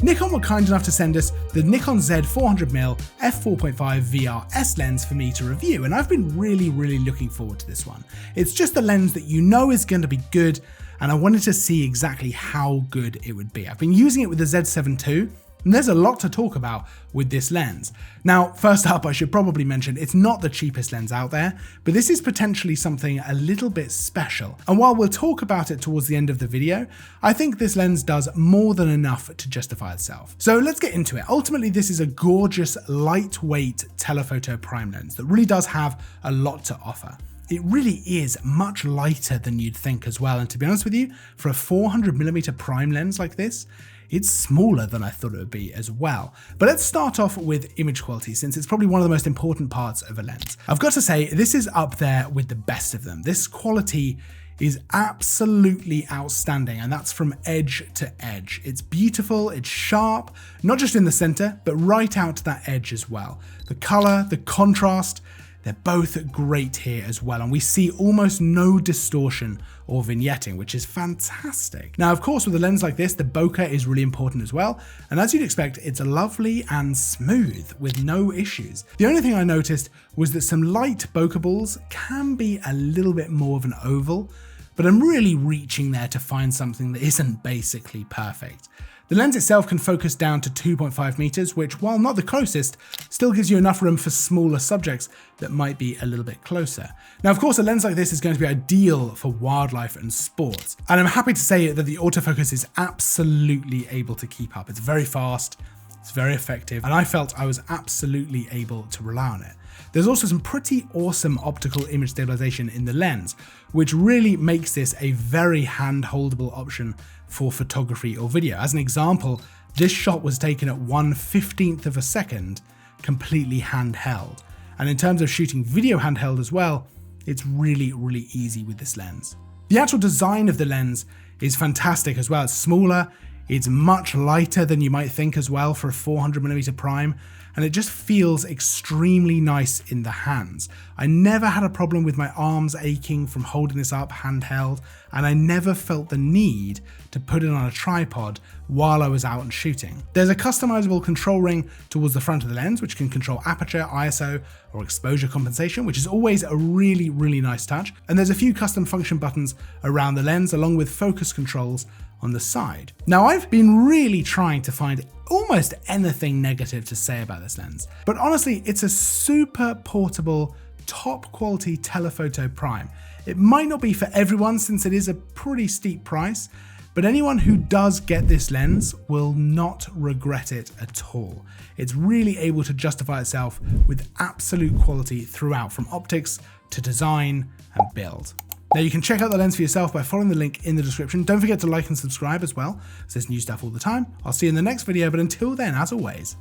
Nikon were kind enough to send us the Nikon Z 400mm f4.5 VR-S lens for me to review, and I've been really looking forward to this one. It's just a lens that you know is going to be good, and I wanted to see exactly how good it would be. I've been using it with the Z7 II, and there's a lot to talk about with this lens. Now, first up, I should probably mention it's not the cheapest lens out there, but this is potentially something a little bit special. And while we'll talk about it towards the end of the video, I think this lens does more than enough to justify itself. So let's get into it. Ultimately, this is a gorgeous, lightweight telephoto prime lens that really does have a lot to offer. It really is much lighter than you'd think as well, and to be honest with you, for a 400mm prime lens like this, it's smaller than I thought it would be as well. But let's start off with image quality, since it's probably one of the most important parts of a lens. I've got to say, this is up there with the best of them. This quality is absolutely outstanding, and that's from edge to edge. It's beautiful, it's sharp, not just in the center, but right out to that edge as well. The color, the contrast, they're both great here as well, and we see almost no distortion or vignetting, which is fantastic. Now, of course, with a lens like this, the bokeh is really important as well, and as you'd expect, it's lovely and smooth with no issues. The only thing I noticed was that some light bokeh balls can be a little bit more of an oval, but I'm really reaching there to find something that isn't basically perfect. The lens itself can focus down to 2.5 meters, which, while not the closest, still gives you enough room for smaller subjects that might be a little bit closer. Now, of course, a lens like this is going to be ideal for wildlife and sports, and I'm happy to say that the autofocus is absolutely able to keep up. It's very fast, it's very effective, and I felt I was absolutely able to rely on it. There's also some pretty awesome optical image stabilization in the lens, which really makes this a very hand-holdable option for photography or video. As an example, this shot was taken at 1/15th of a second, completely handheld. And in terms of shooting video handheld as well, it's really easy with this lens. The actual design of the lens is fantastic as well. It's smaller, it's much lighter than you might think as well for a 400mm prime, and it just feels extremely nice in the hands. I never had a problem with my arms aching from holding this up handheld, and I never felt the need to put it on a tripod while I was out and shooting. There's a customizable control ring towards the front of the lens, which can control aperture, ISO, or exposure compensation, which is always a really nice touch. And there's a few custom function buttons around the lens, along with focus controls on the side. Now, I've been really trying to find almost anything negative to say about this lens, but honestly, it's a super portable, top quality telephoto prime. It might not be for everyone since it is a pretty steep price, but anyone who does get this lens will not regret it at all. It's really able to justify itself with absolute quality throughout, from optics to design and build. Now, you can check out the lens for yourself by following the link in the description. Don't forget to like and subscribe as well, as there's new stuff all the time. I'll see you in the next video, but until then, as always,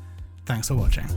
thanks for watching.